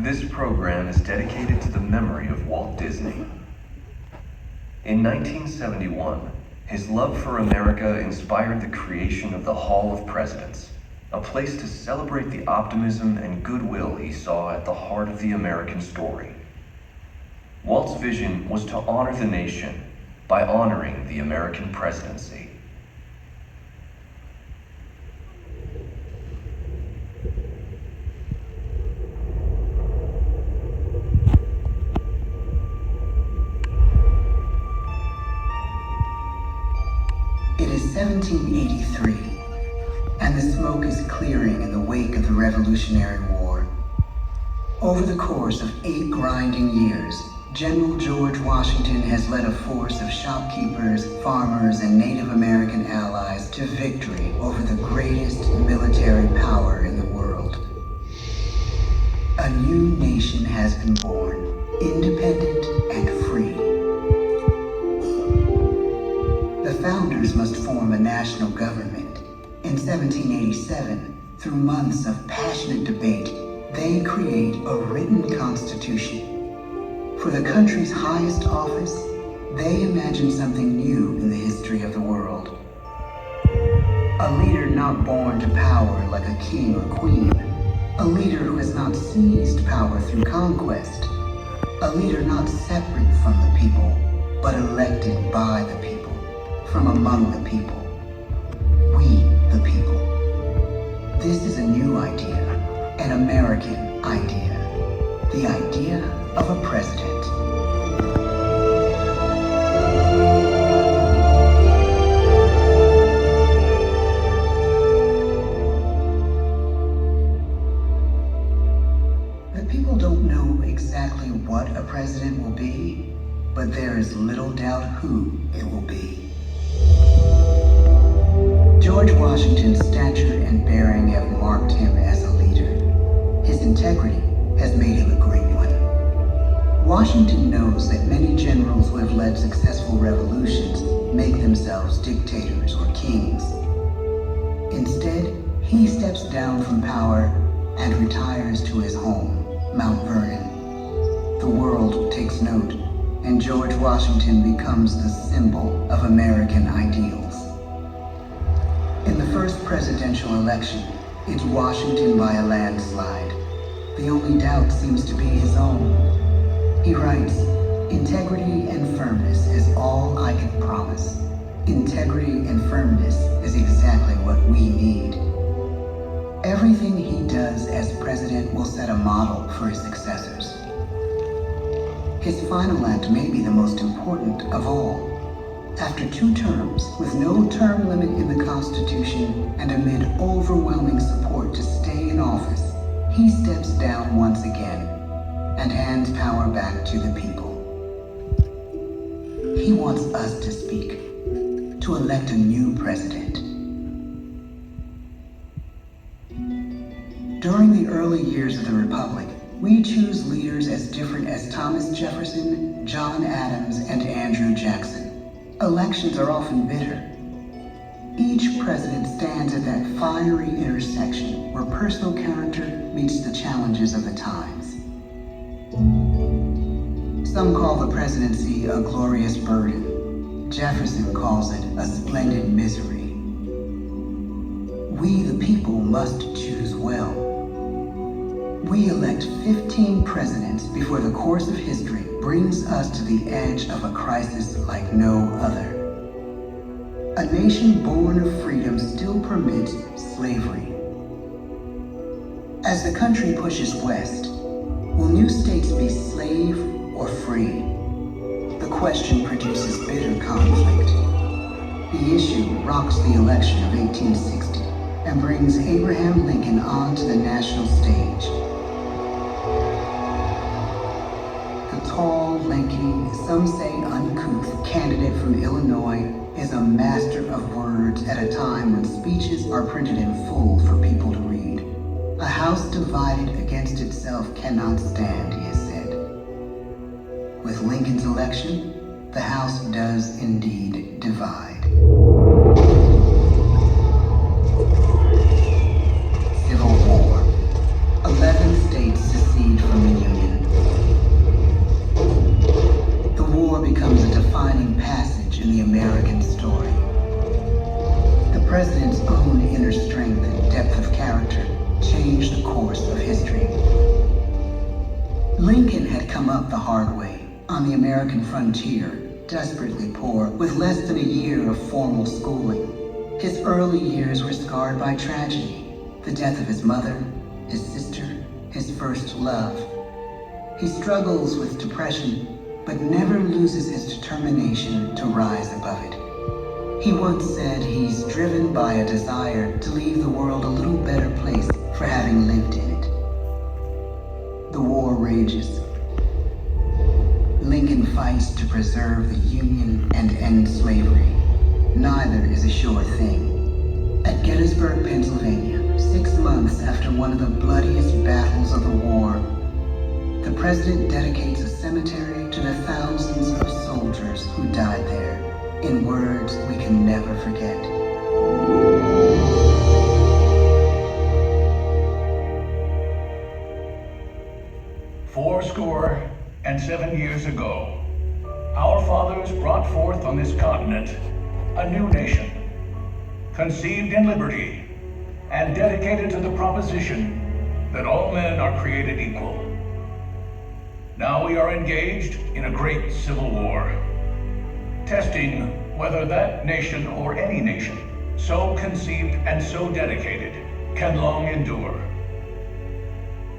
This program is dedicated to the memory of Walt Disney. In 1971, his love for America inspired the creation of the Hall of Presidents, a place to celebrate the optimism and goodwill he saw at the heart of the American story. Walt's vision was to honor the nation by honoring the American presidency. It is 1783, and the smoke is clearing in the wake of the Revolutionary War. Over the course of 8 grinding years, General George Washington has led a force of shopkeepers, farmers, and Native American allies to victory over the greatest military power in the world. A new nation has been born, independent and free. The founders must form a national government. In 1787, through months of passionate debate, they create a written constitution. For the country's highest office, they imagine something new in the history of the world. A leader not born to power like a king or queen. A leader who has not seized power through conquest. A leader not separate from the people, but elected by the people, from among the people. We, the people. This is a new idea, an American idea. The idea of a president. The people don't know exactly what a president will be, but there is little doubt who it will be. George Washington's stature and bearing have marked him as a leader. His integrity has made him a great one. Washington knows that many generals who have led successful revolutions make themselves dictators or kings. Instead, he steps down from power and retires to his home, Mount Vernon. The world takes note, and George Washington becomes the symbol of American ideals. In the first presidential election, it's Washington by a landslide. The only doubt seems to be his own. He writes, "Integrity and firmness is all I can promise. Integrity and firmness is exactly what we need." Everything he does as president will set a model for his successors. His final act may be the most important of all. After 2 terms, with no term limit in the Constitution and amid overwhelming support to stay in office, he steps down once again and hands power back to the people. He wants us to speak, to elect a new president. During the early years of the Republic, we choose leaders as different as Thomas Jefferson, John Adams, and Andrew Jackson. Elections are often bitter. Each president stands at that fiery intersection where personal character meets the challenges of the times. Some call the presidency a glorious burden. Jefferson calls it a splendid misery. We, the people, must choose well. We elect 15 presidents before the course of history brings us to the edge of a crisis like no other. A nation born of freedom still permits slavery. As the country pushes west, will new states be slave or free? The question produces bitter conflict. The issue rocks the election of 1860 and brings Abraham Lincoln onto the national stage. The tall, lanky, some say uncouth candidate from Illinois is a master of words at a time when speeches are printed in full for people to read. A house divided against itself cannot stand, he has said. With Lincoln's election, the House does indeed divide. Civil War. 11 states secede from the come up the hard way, on the American frontier, desperately poor, with less than a year of formal schooling. His early years were scarred by tragedy, the death of his mother, his sister, his first love. He struggles with depression, but never loses his determination to rise above it. He once said he's driven by a desire to leave the world a little better place for having lived in it. The war rages. Lincoln fights to preserve the Union and end slavery. Neither is a sure thing. At Gettysburg, Pennsylvania, 6 months after one of the bloodiest battles of the war, the president dedicates a cemetery to the thousands of soldiers who died there, in words we can never forget. Fourscore and 7 years ago, our fathers brought forth on this continent a new nation, conceived in liberty and dedicated to the proposition that all men are created equal. Now we are engaged in a great civil war, testing whether that nation or any nation, so conceived and so dedicated, can long endure.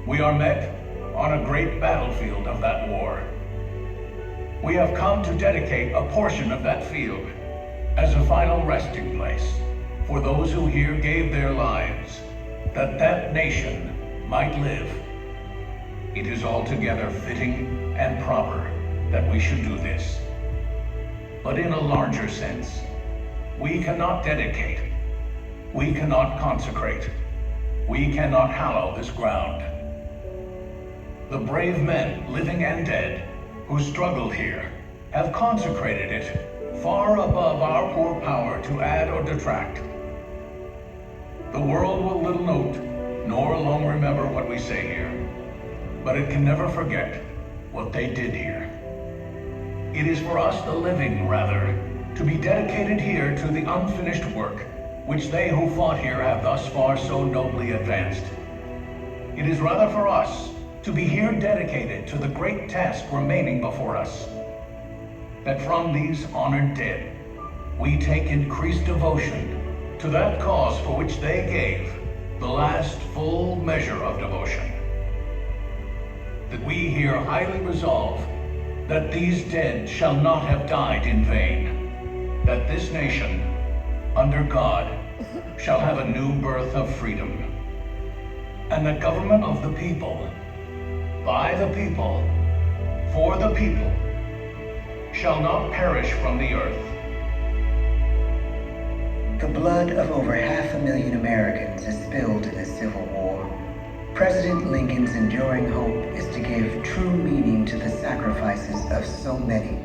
We are met on a great battlefield of that war. We have come to dedicate a portion of that field as a final resting place for those who here gave their lives, that that nation might live. It is altogether fitting and proper that we should do this. But in a larger sense, we cannot dedicate, we cannot consecrate, we cannot hallow this ground. The brave men, living and dead, who struggled here, have consecrated it far above our poor power to add or detract. The world will little note, nor long remember what we say here, but it can never forget what they did here. It is for us, the living, rather, to be dedicated here to the unfinished work which they who fought here have thus far so nobly advanced. It is rather for us to be here dedicated to the great task remaining before us, that from these honored dead we take increased devotion to that cause for which they gave the last full measure of devotion. That we here highly resolve that these dead shall not have died in vain, that this nation, under God, shall have a new birth of freedom, and the government of the people, by the people, for the people, shall not perish from the earth. The blood of over 500,000 Americans is spilled in the Civil War. President Lincoln's enduring hope is to give true meaning to the sacrifices of so many,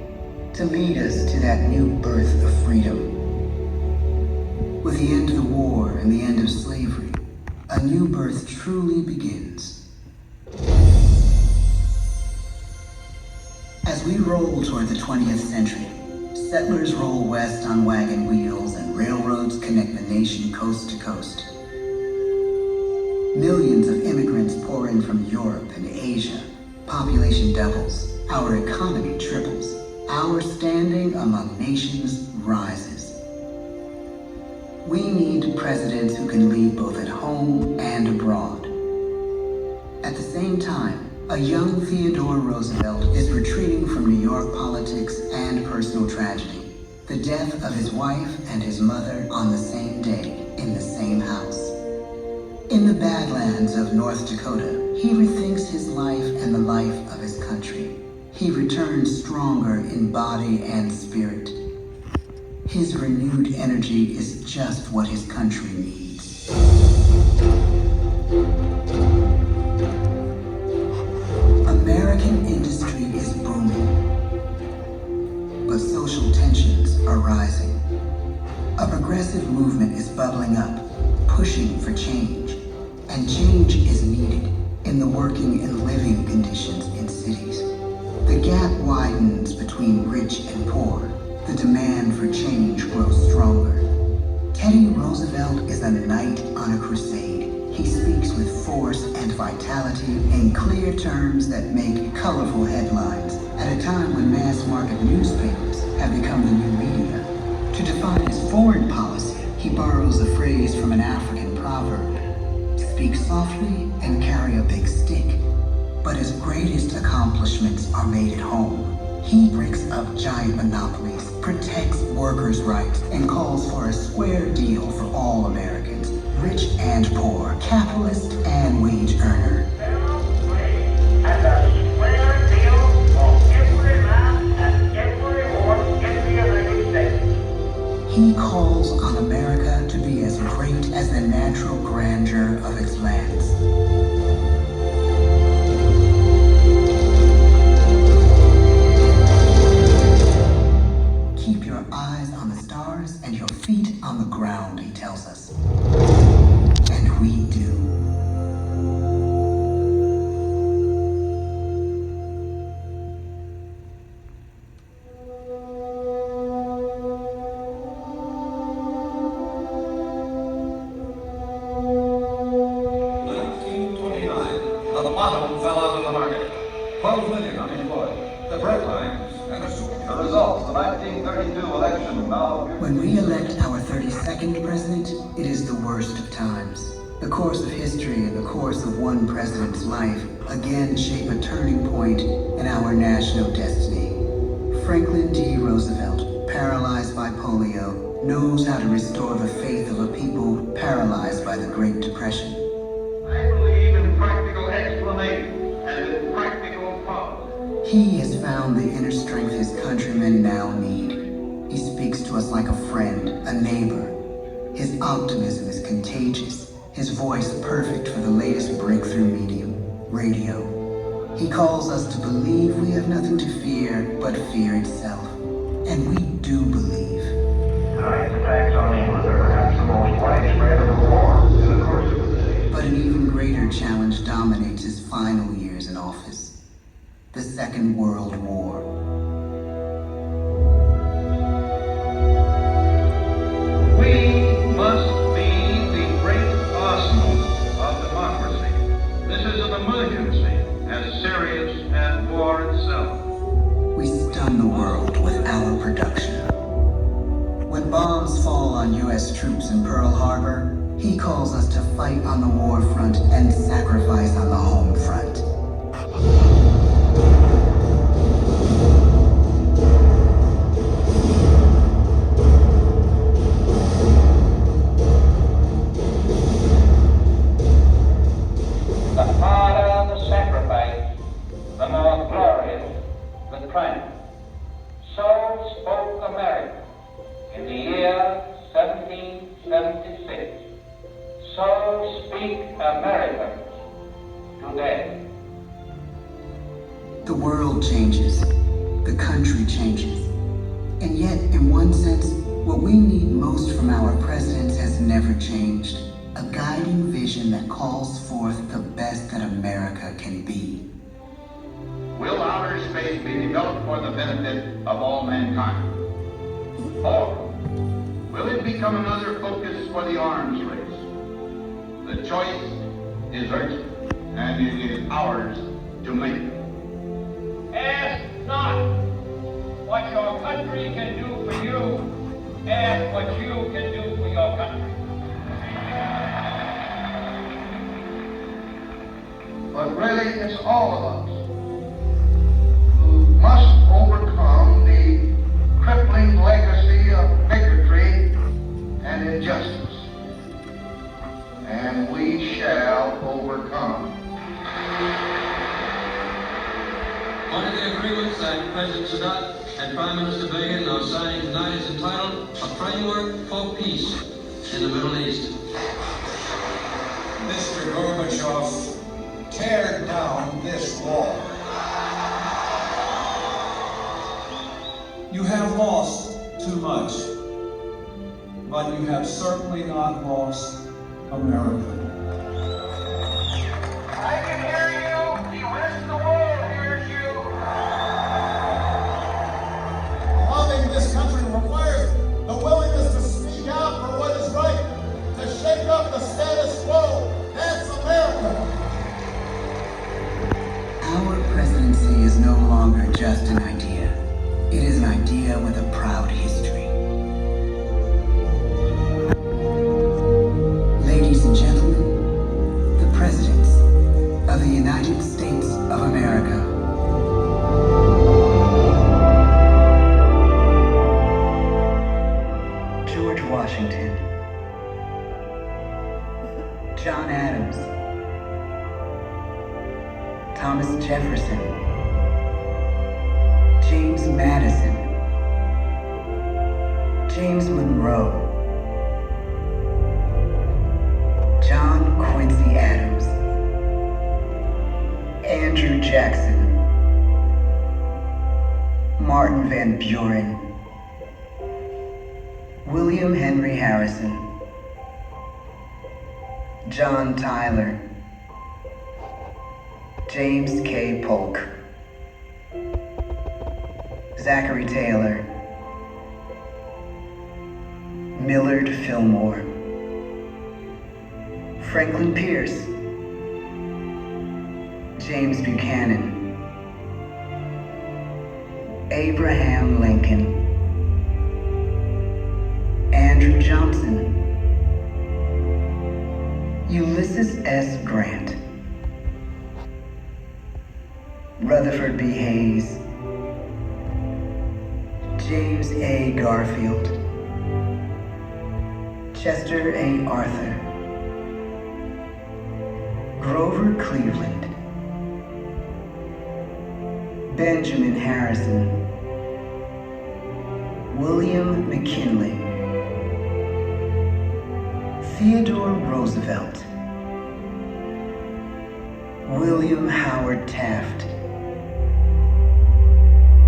to lead us to that new birth of freedom. With the end of the war and the end of slavery, a new birth truly begins. As we roll toward the 20th century, settlers roll west on wagon wheels and railroads connect the nation coast to coast. Millions of immigrants pour in from Europe and Asia. Population doubles. Our economy triples. Our standing among nations rises. We need presidents who can lead both at home and abroad. At the same time, a young Theodore Roosevelt is retreating from New York politics and personal tragedy. The death of his wife and his mother on the same day in the same house. In the Badlands of North Dakota, he rethinks his life and the life of his country. He returns stronger in body and spirit. His renewed energy is just what his country needs. American industry is booming, but social tensions are rising. A progressive movement is bubbling up, pushing for change, and change is needed in the working and living conditions in cities. The gap widens between rich and poor. The demand for change grows stronger. Teddy Roosevelt is a knight on a crusade. He speaks with force and vitality in clear terms that make colorful headlines at a time when mass market newspapers have become the new media. To define his foreign policy, he borrows a phrase from an African proverb: speak softly and carry a big stick. But his greatest accomplishments are made at home. He breaks up giant monopolies, protects workers' rights, and calls for a square deal for all Americans, rich and poor, capitalist and wage earner. And a square deal for every man and every horse in the United States. He calls on America to be as great as the natural grandeur of its lands. Keep your eyes on the stars and your feet on the ground, he tells us. And we do. The bottom fell out of the market. 12 million unemployed. The bread lines and the super. The results of the 1932 election now. When we elect our 32nd president, it is the worst of times. The course of history and the course of one president's life again shape a turning point in our national destiny. Franklin D. Roosevelt, paralyzed by polio, knows how to restore the faith of a people paralyzed by the Great Depression. I believe in practical explanation and in practical policy. He has found the inner strength his countrymen now need. He speaks to us like a friend, a neighbor. His optimism is contagious, his voice perfect for the latest breakthrough medium, radio. He calls us to believe we have nothing to fear but fear itself. And we do believe. Tonight's attacks on England are perhaps the most widespread of the war in the course of the day. But an even greater challenge dominates his final years in office. The Second World War. We must be the great arsenal of democracy. This is an emergency as serious as war itself. We stun the world with our production. When bombs fall on U.S. troops in Pearl Harbor, he calls us to fight on the war front and sacrifice on the home front. The harder the sacrifice, the more glorious the triumph. So spoke America in the year 1776. So speak Americans today. The world changes. The country changes. And yet, in one sense, what we need most from our presidents has never changed. A guiding vision that calls forth the best that America can be. Will outer space be developed for the benefit of all mankind? Or will it become another focus for the arms race? The choice is urgent, and it is ours to make. Ask not what your country can do for you. Ask what you can do for your country. But really, it's all of us who must overcome the crippling legacy of bigotry and injustice. And we shall overcome. One of the agreements that President Sadat and Prime Minister Begin are signing tonight is entitled A Framework for Peace in the Middle East. Mr. Gorbachev, tear down this wall. You have lost too much, but you have certainly not lost America. I can hear you. The rest of the world hears you. Loving this country requires the willingness to speak out for what is right, to shake up the status quo. That's America. just an idea. It is an idea with a proud history. Ladies and gentlemen, the Presidents of the United States of America. George Washington. John Adams. Thomas Jefferson. James Madison. James Monroe. John Quincy Adams. Andrew Jackson. Martin Van Buren. William Henry Harrison. John Tyler. James K. Polk. Zachary Taylor. Millard Fillmore. Franklin Pierce. James Buchanan. Abraham Lincoln. Andrew Johnson. Ulysses S. Grant. Rutherford B. Hayes. James A. Garfield. Chester A. Arthur. Grover Cleveland. Benjamin Harrison. William McKinley. Theodore Roosevelt. William Howard Taft.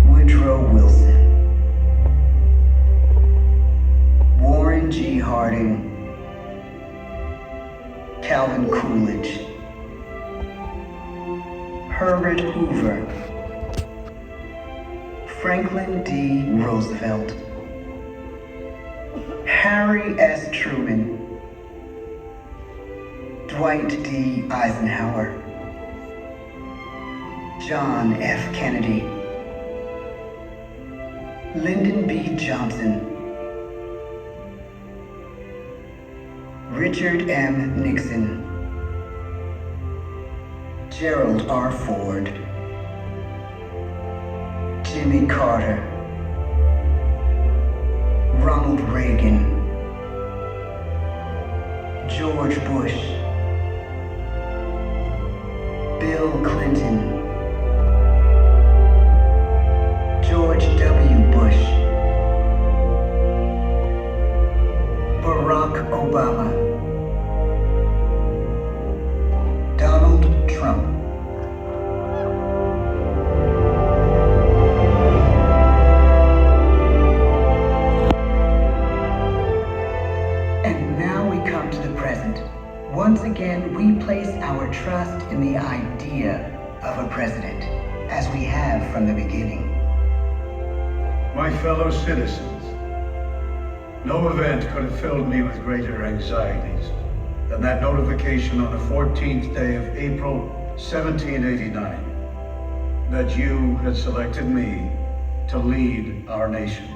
Woodrow Wilson. Warren G. Harding. Calvin Coolidge. Herbert Hoover. Franklin D. Roosevelt. Harry S. Truman. Dwight D. Eisenhower. John F. Kennedy. Lyndon B. Johnson. Richard M. Nixon. Gerald R. Ford. Jimmy Carter. Ronald Reagan. George Bush. Bill Clinton. George W. Bush. Barack Obama. Donald Trump. And now we come to the present. Once again, we place our trust in the idea of a president, as we have from the beginning. My fellow citizens, no event could have filled me with greater anxieties than that notification on the 14th day of April, 1789, that you had selected me to lead our nation.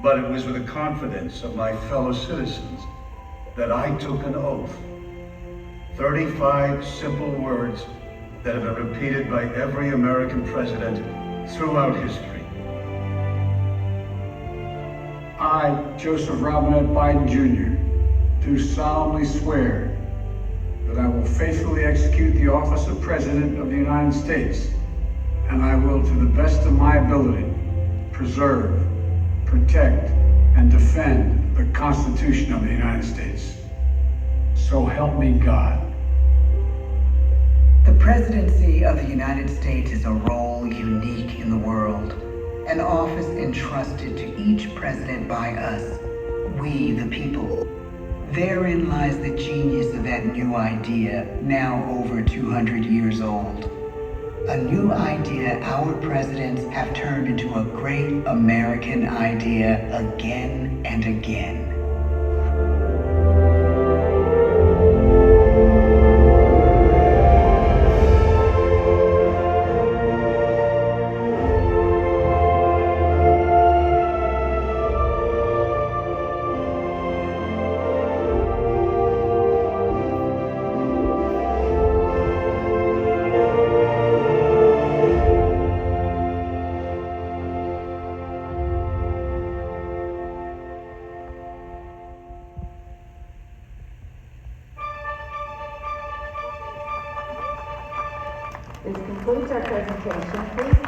But it was with the confidence of my fellow citizens that I took an oath. 35 simple words that have been repeated by every American president throughout history. I, Joseph Robinette Biden Jr., do solemnly swear that I will faithfully execute the office of President of the United States, and I will, to the best of my ability, preserve, protect, and defend the Constitution of the United States. So help me God. The presidency of the United States is a role unique in the world, an office entrusted to each president by us, we the people. Therein lies the genius of that new idea, now over 200 years old. A new idea our presidents have turned into a great American idea again and again. This concludes our presentation. Please